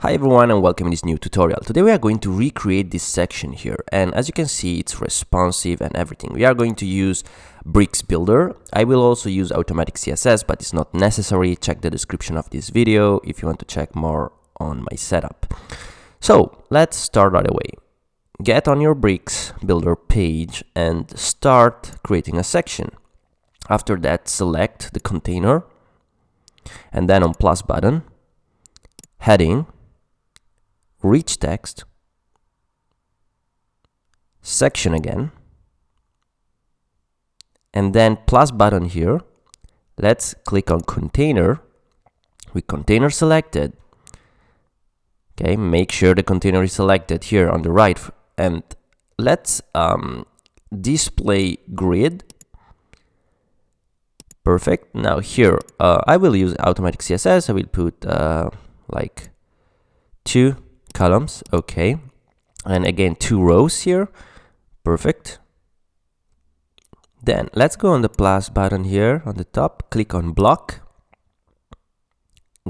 Hi everyone and welcome in this new tutorial. Today we are going to recreate this section here, and as you can see it's responsive and everything. We are going to use Bricks Builder. I will also use AutomaticCSS, but it's not necessary. Check the description of this video if you want to check more on my setup. So let's start right away. Get on your Bricks Builder page and start creating a section. After that, select the container and then on plus button, heading, rich text, section again, and then plus button here. Let's click on container with container selected. Okay, make sure the container is selected here on the right, and let's display grid. Perfect. Now here I will use AutomaticCSS. I will put like 2 columns, okay, and again 2 rows here. Perfect. Then let's go on the plus button here on the top, click on block,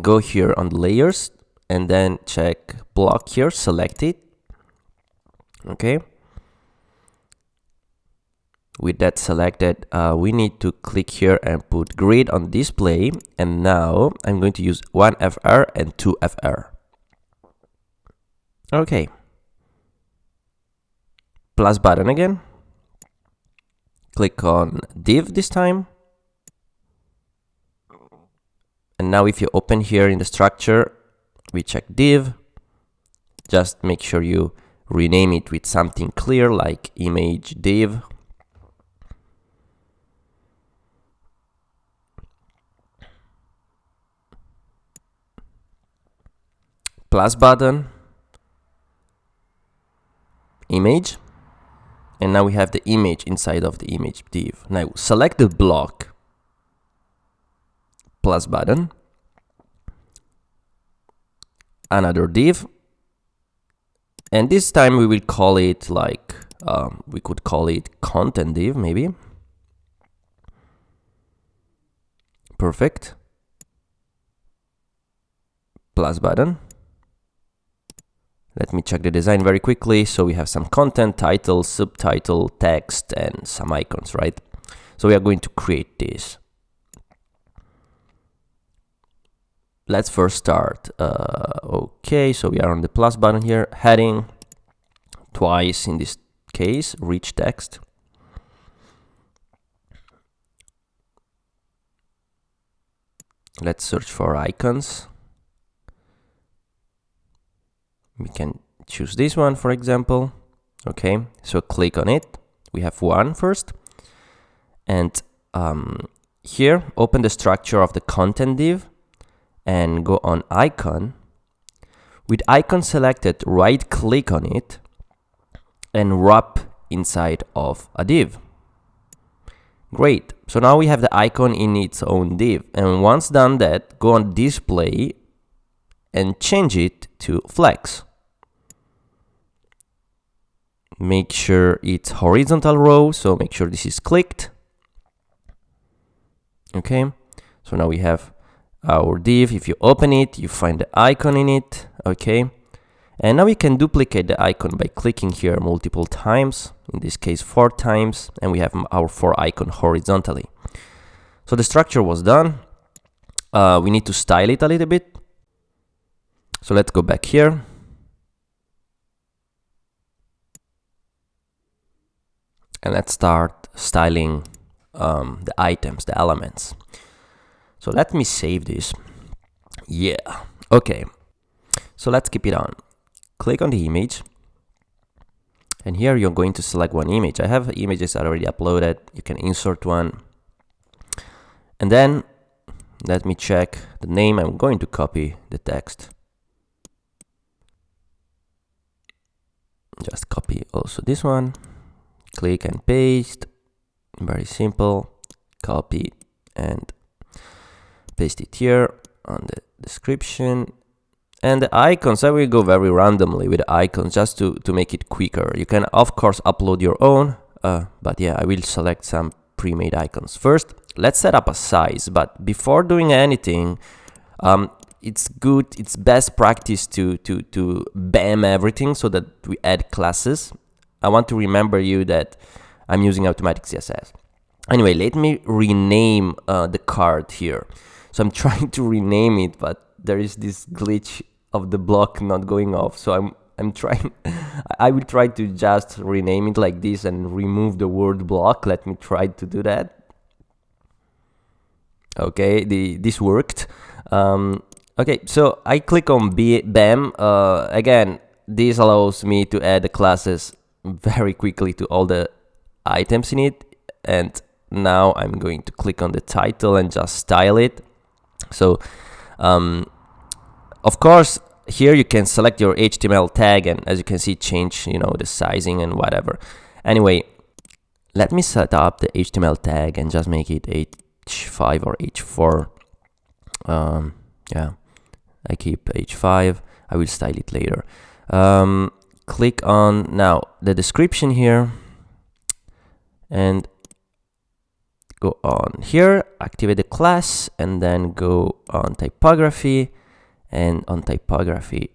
go here on layers and then check block here, select it. Okay, with that selected, we need to click here and put grid on display, and now I'm going to use 1FR and 2FR. Okay, plus button again, click on div this time, and now if you open here in the structure, we check div. Just make sure you rename it with something clear like image div. Plus button, image, and now we have the image inside of the image div. Now select the block, plus button, another div, and this time we will call it like we could call it content div maybe. Perfect. Plus button. Let me check the design very quickly. So we have some content, title, subtitle, text, and some icons, right? So we are going to create this. Let's first start. Okay, so we are on the plus button here, heading, twice in this case, rich text. Let's search for icons. We can choose this one, for example. Okay, so click on it. We have one first. And here, open the structure of the content div and go on icon. With icon selected, right click on it and wrap inside of a div. Great. So now we have the icon in its own div. And once done that, go on display and change it to flex. Make sure it's horizontal row, so make sure this is clicked. Okay, so now we have our div. If you open it, you find the icon in it. Okay, and now we can duplicate the icon by clicking here multiple times, in this case 4 times, and we have our 4 icon horizontally. So the structure was done. We need to style it a little bit. So let's go back here. And let's start styling the items, the elements. So let me save this. Yeah, okay. So let's keep it on. Click on the image. And here you're going to select one image. I have images already uploaded. You can insert one. And then let me check the name. I'm going to copy the text. Just copy also this one. Click and paste, very simple, copy and paste it here on the description. And the icons, I will go very randomly with the icons just to make it quicker. You can of course upload your own, but yeah, I will select some pre-made icons. First, let's set up a size, but before doing anything, it's good, it's best practice to BAM everything so that we add classes. I want to remember you that I'm using automatic CSS. Anyway, let me rename the card here. So I'm trying to rename it, but there is this glitch of the block not going off. So I'm trying, I will try to just rename it like this and remove the word block. Let me try to do that. Okay, this worked. Okay, so I click on BAM. Again, this allows me to add the classes very quickly to all the items in it. And now I'm going to click on the title and just style it. So, of course, here you can select your HTML tag, and as you can see, change, the sizing and whatever. Anyway, let me set up the HTML tag and just make it H5 or H4. Yeah, I keep H5. I will style it later. Click on now the description here and go on here, activate the class, and then go on typography, and on typography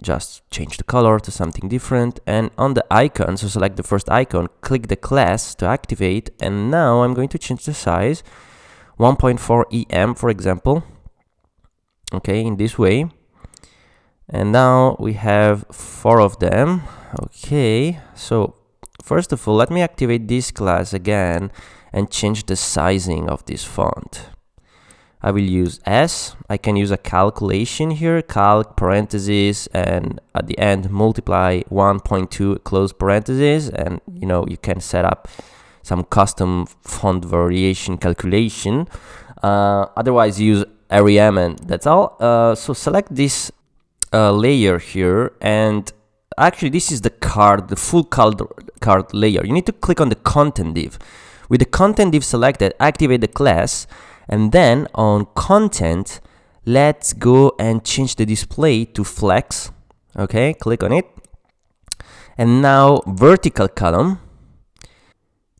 just change the color to something different, and on the icon, so select the first icon, click the class to activate, and now I'm going to change the size 1.4 EM, for example. Okay, in this way. And now we have 4 of them. Okay, so first of all, let me activate this class again and change the sizing of this font. I will use S. I can use a calculation here, calc parentheses, and at the end multiply 1.2 close parentheses, and you can set up some custom font variation calculation. Otherwise use Arial, and that's all. So select this layer here, and actually this is the card, the full card layer. You need to click on the content div. With the content div selected, activate the class, and then on content, let's go and change the display to flex. Okay, click on it. And now vertical column.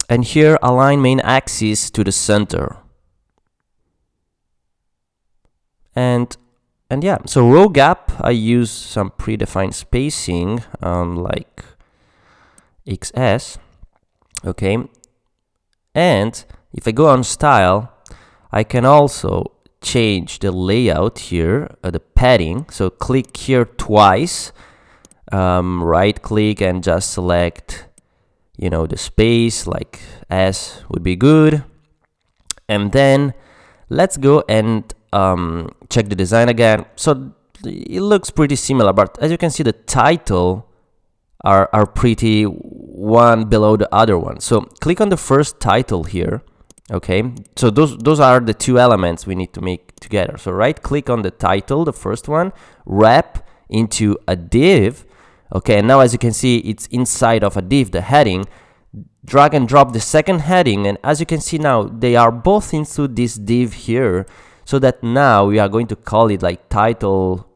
And here align main axis to the center. And yeah, so row gap, I use some predefined spacing, like XS. Okay. And if I go on style, I can also change the layout here, the padding. So click here twice, right click and just select, the space, like S would be good. And then let's go and check the design again. So it looks pretty similar, but as you can see, the title are pretty one below the other one. So click on the first title here. Okay, so those are the two elements we need to make together. So right click on the title, the first one, wrap into a div. Okay, and now as you can see, it's inside of a div, the heading. Drag and drop the second heading, and as you can see now, they are both into this div here, so that now we are going to call it like title,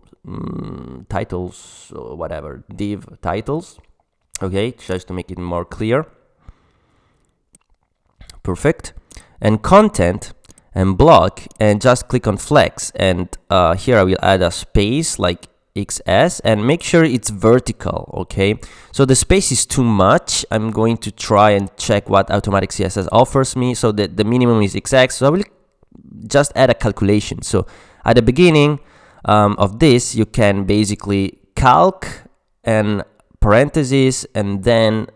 titles, or whatever, div titles. Okay, just to make it more clear. Perfect. And content and block, and just click on flex, and here I will add a space like XS, and make sure it's vertical. Okay, so the space is too much. I'm going to try and check what AutomaticCSS offers me. So the minimum is XX, so I will just add a calculation. So at the beginning of this, you can basically calc and parentheses and then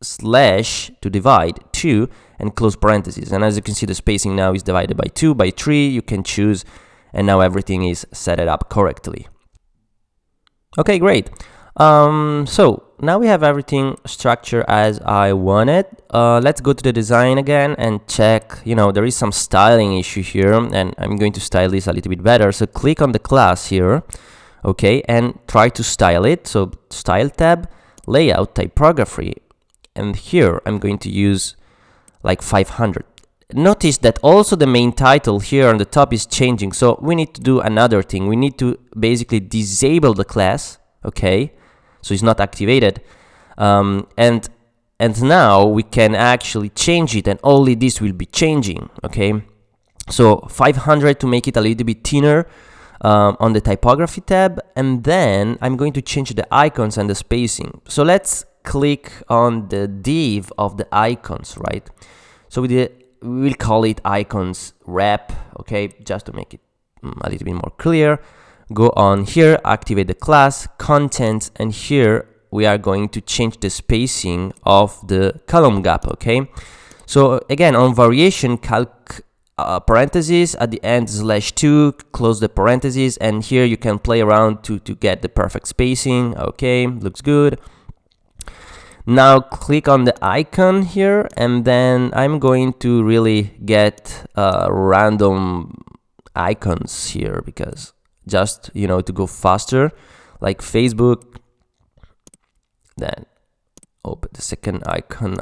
slash to divide 2 and close parentheses. And as you can see, the spacing now is divided by 2, by 3. You can choose, and now everything is set it up correctly. Okay, great. So now we have everything structured as I wanted. Let's go to the design again and check. There is some styling issue here, and I'm going to style this a little bit better. So click on the class here, okay, and try to style it. So style tab, layout, typography, and here I'm going to use like 500. Notice that also the main title here on the top is changing, so we need to do another thing. We need to basically disable the class, okay, so it's not activated, and now we can actually change it, and only this will be changing. Okay, so 500 to make it a little bit thinner. on the typography tab, and then I'm going to change the icons and the spacing. So let's click on the div of the icons, right? So we will call it icons wrap, okay, just to make it a little bit more clear. Go on here, activate the class, content, and here we are going to change the spacing of the column gap, okay? So again, on variation, calc parentheses at the end /2, close the parentheses, and here you can play around to get the perfect spacing. Okay, looks good. Now click on the icon here, and then I'm going to really get random icons here, because just, you know, to go faster, like Facebook. Then open the second icon.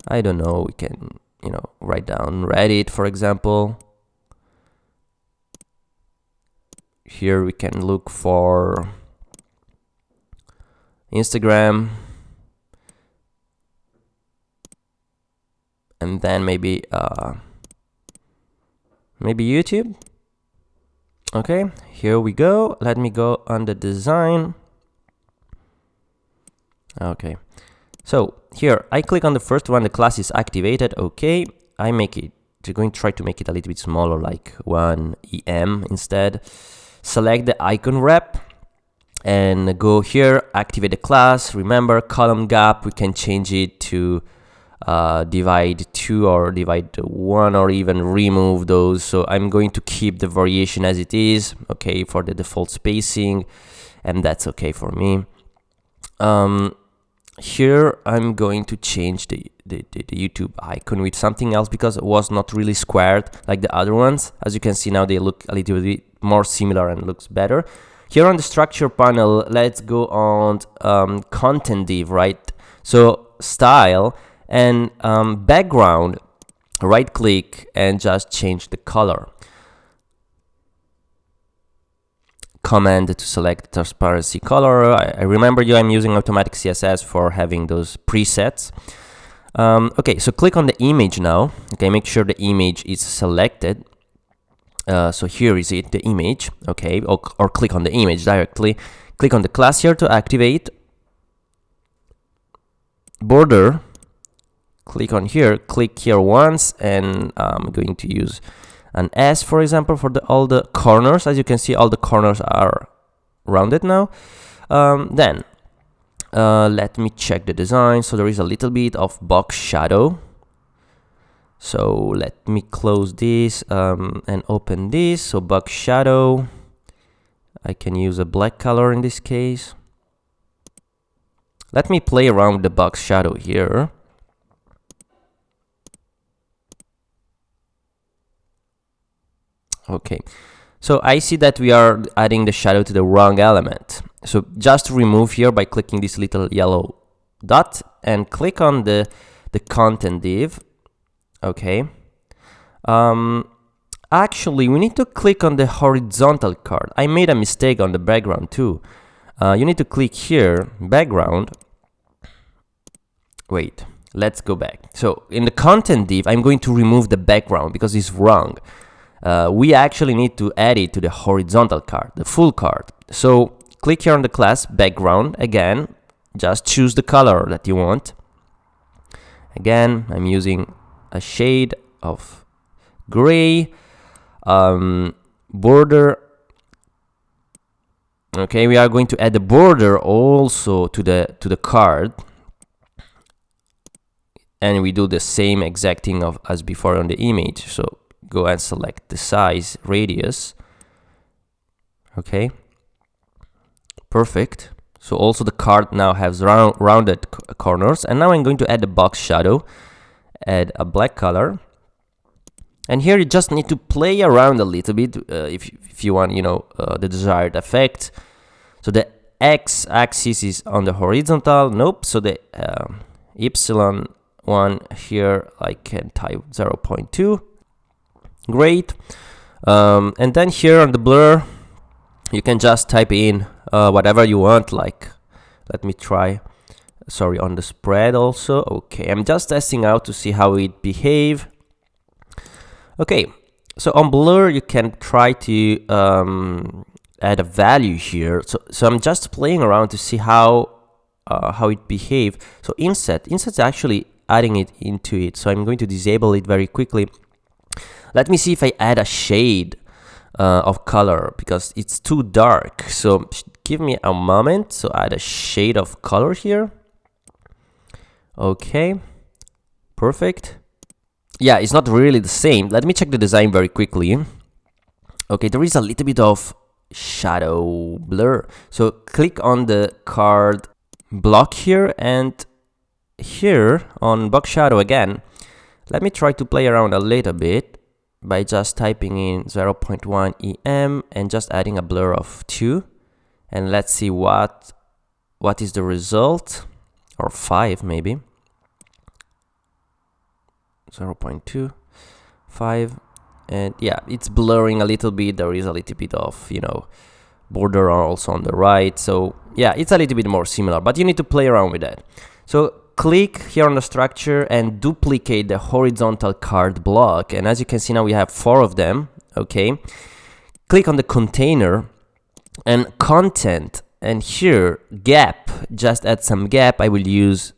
I don't know, we can, you know, write down Reddit, for example. Here we can look for Instagram, and then maybe YouTube. Okay, here we go. Let me go on the design. Okay, so here I click on the first one, the class is activated. Okay, I'm going to try to make it a little bit smaller, like 1 EM instead. Select the icon wrap and go here, activate the class. Remember, column gap, we can change it to divide 2 or divide 1, or even remove those. So I'm going to keep the variation as it is, okay, for the default spacing, and that's okay for me. Here I'm going to change the YouTube icon with something else, because it was not really squared like the other ones. As you can see now, they look a little bit more similar and looks better. Here on the structure panel, let's go on content div, right? So style and background, right click and just change the color. Command to select transparency color. I remember I'm using AutomaticCSS for having those presets. Okay, so click on the image now. Okay, make sure the image is selected. So here is it, the image. Okay, or click on the image directly. Click on the class here to activate. Border. Click on here. Click here once, and I'm going to use an S, for example, for all the corners. As you can see, all the corners are rounded now. Then let me check the design. So there is a little bit of box shadow. So let me close this and open this. So box shadow, I can use a black color in this case. Let me play around with the box shadow here. Okay, so I see that we are adding the shadow to the wrong element. So just remove here by clicking this little yellow dot and click on the content div. Okay. Actually, we need to click on the horizontal card. I made a mistake on the background too. You need to click here, background. Wait, let's go back. So in the content div, I'm going to remove the background because it's wrong. We actually need to add it to the horizontal card, the full card. So click here on the class background. Again, just choose the color that you want. Again, I'm using a shade of gray. Border. Okay, we are going to add the border also to the card, and we do the same exact thing as before on the image. So go and select the size, radius. Okay, perfect. So also the card now has rounded corners. And now I'm going to add the box shadow, add a black color. And here you just need to play around a little bit if you want, you know, the desired effect. So the x-axis is on the horizontal. Nope. So the epsilon one here, I can type 0.2. Great. And then here on the blur, you can just type in whatever you want, like, let me try, sorry, on the spread also. Okay, I'm just testing out to see how it behave. Okay, So on blur, you can try to add a value here. So I'm just playing around to see how it behaves. So inset's actually adding it into it. So I'm going to disable it very quickly. Let me see if I add a shade of color, because it's too dark. So give me a moment. So add a shade of color here. Okay, perfect. Yeah, it's not really the same. Let me check the design very quickly. Okay, there is a little bit of shadow blur. So click on the card block here, and here on box shadow again. Let me try to play around a little bit by just typing in 0.1 EM and just adding a blur of 2. And let's see what is the result, or 5 maybe. 0.2, 5, and yeah, it's blurring a little bit. There is a little bit of, you know, border also on the right. So yeah, it's a little bit more similar, but you need to play around with that. So click here on the structure and duplicate the horizontal card block. And as you can see, now we have 4 of them. Okay. Click on the container and content. And here, gap, just add some gap. I will use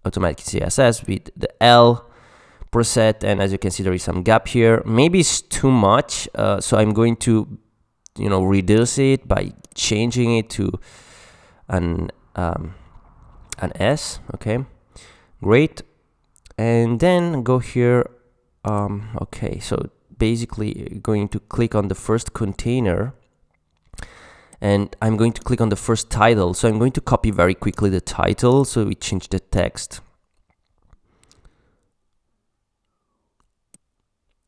AutomaticCSS with the L preset. And as you can see, there is some gap here. Maybe it's too much. So I'm going to, you know, reduce it by changing it to an S. Okay. Great. And then go here. Okay, so basically going to click on the first container, and I'm going to click on the first title. So I'm going to copy very quickly the title, so we change the text.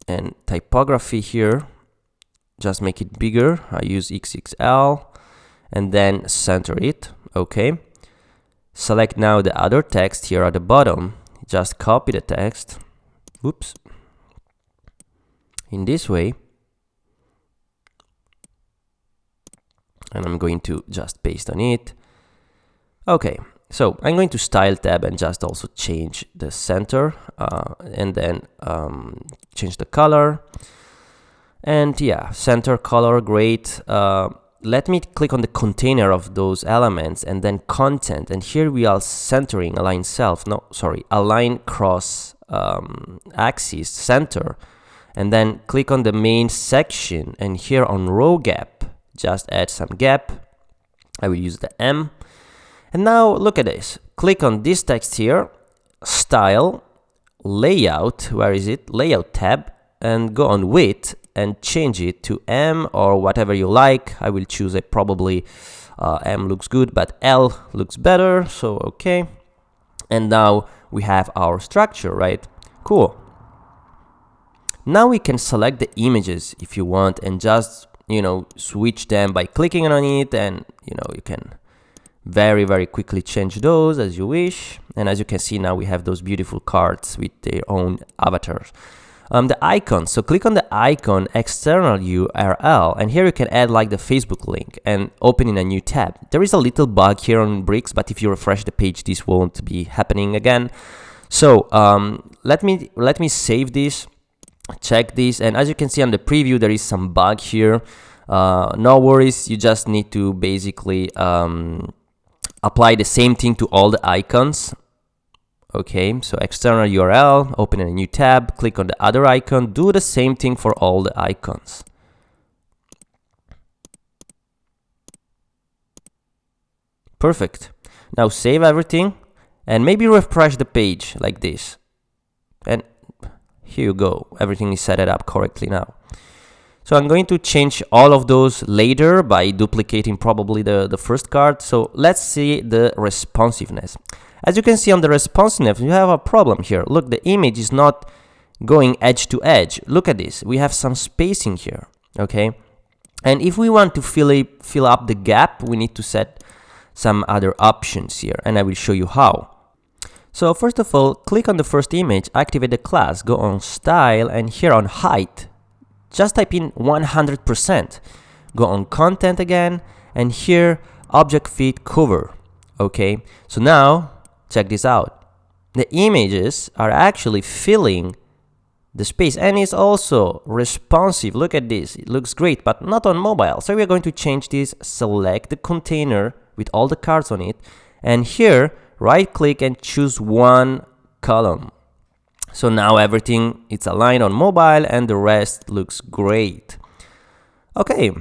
And typography here, just make it bigger. I use XXL, and then center it. Okay. Select now the other text here at the bottom. Just copy the text. Oops. In this way. And I'm going to just paste on it. Okay. So I'm going to style tab and just also change the center, and then change the color. And yeah, center color, great. Let me click on the container of those elements and then content. And here we are centering align self. No, sorry, align cross axis center. And then click on the main section. And here on row gap, just add some gap. I will use the M. And now look at this. Click on this text here, style, layout. Where is it? Layout tab, and go on width and change it to M or whatever you like. I will choose a probably M looks good, but L looks better. So, okay. And now we have our structure, right? Cool. Now we can select the images if you want and just, you know, switch them by clicking on it, and, you know, you can very, very quickly change those as you wish. And as you can see, now we have those beautiful cards with their own avatars. The icon, so click on the icon external URL, and here you can add like the Facebook link and open in a new tab. There is a little bug here on Bricks, but if you refresh the page, this won't be happening again. So let me save this, check this, and as you can see on the preview, there is some bug here. No worries, you just need to basically apply the same thing to all the icons. Okay, so external URL, open a new tab, click on the other icon, do the same thing for all the icons. Perfect. Now save everything and maybe refresh the page like this. And here you go, everything is set up correctly now. So I'm going to change all of those later by duplicating probably the first card. So let's see the responsiveness. As you can see on the responsiveness, you have a problem here. Look, the image is not going edge to edge. Look at this. We have some spacing here, okay? And if we want to fill up the gap, we need to set some other options here, and I will show you how. So first of all, click on the first image, activate the class, go on style, and here on height, just type in 100%. Go on content again, and here object fit cover, okay? So now, check this out. The images are actually filling the space, and it's also responsive. Look at this, it looks great, but not on mobile. So we are going to change this, select the container with all the cards on it, and here right click and choose one column. So now everything it's aligned on mobile and the rest looks great. Okay,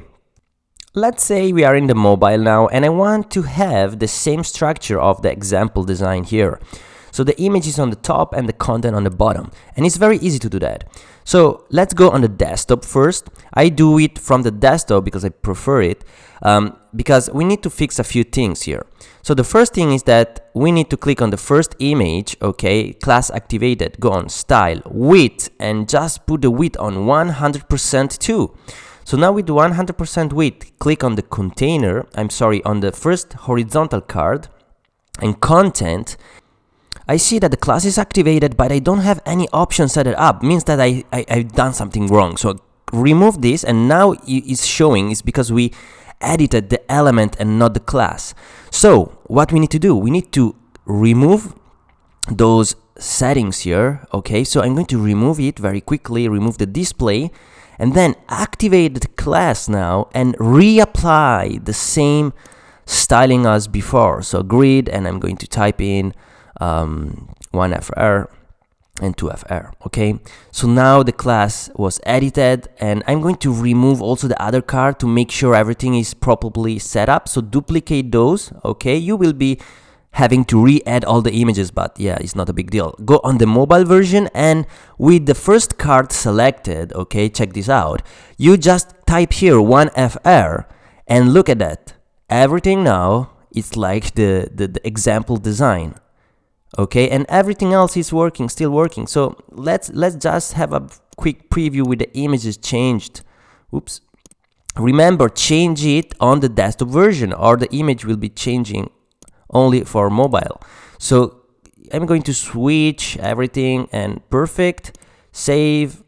let's say we are in the mobile now and I want to have the same structure of the example design here. So the image is on the top and the content on the bottom, and it's very easy to do that. So let's go on the desktop first. I do it from the desktop because I prefer it, because we need to fix a few things here. So the first thing is that we need to click on the first image, okay, class activated, go on style, width, and just put the width on 100% too. So now with 100% width, click on the container, on the first horizontal card, and content. I see that the class is activated, but I don't have any option set it up. Means that I've done something wrong. So remove this, and now it's showing is because we edited the element and not the class. So what we need to do, we need to remove those settings here. Okay, so I'm going to remove it very quickly, remove the display, and then activate the class now and reapply the same styling as before. So grid, and I'm going to type in 1FR and 2FR. Okay, so now the class was edited, and I'm going to remove also the other card to make sure everything is properly set up. So duplicate those. Okay, you will be having to re-add all the images, but yeah, it's not a big deal. Go on the mobile version, and with the first card selected, okay, check this out, you just type here 1FR and look at that. Everything now it's like the example design. Okay, and everything else is working, still working. So let's just have a quick preview with the images changed. Oops. Remember, change it on the desktop version, or the image will be changing only for mobile. So I'm going to switch everything, and perfect, save,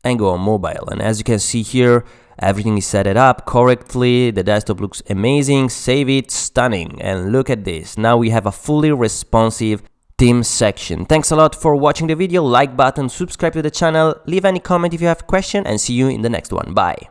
and go on mobile. And as you can see here, everything is set it up correctly. The desktop looks amazing. Save it, stunning. And look at this. Now we have a fully responsive theme section. Thanks a lot for watching the video. Like button, subscribe to the channel, leave any comment if you have a question, and see you in the next one. Bye.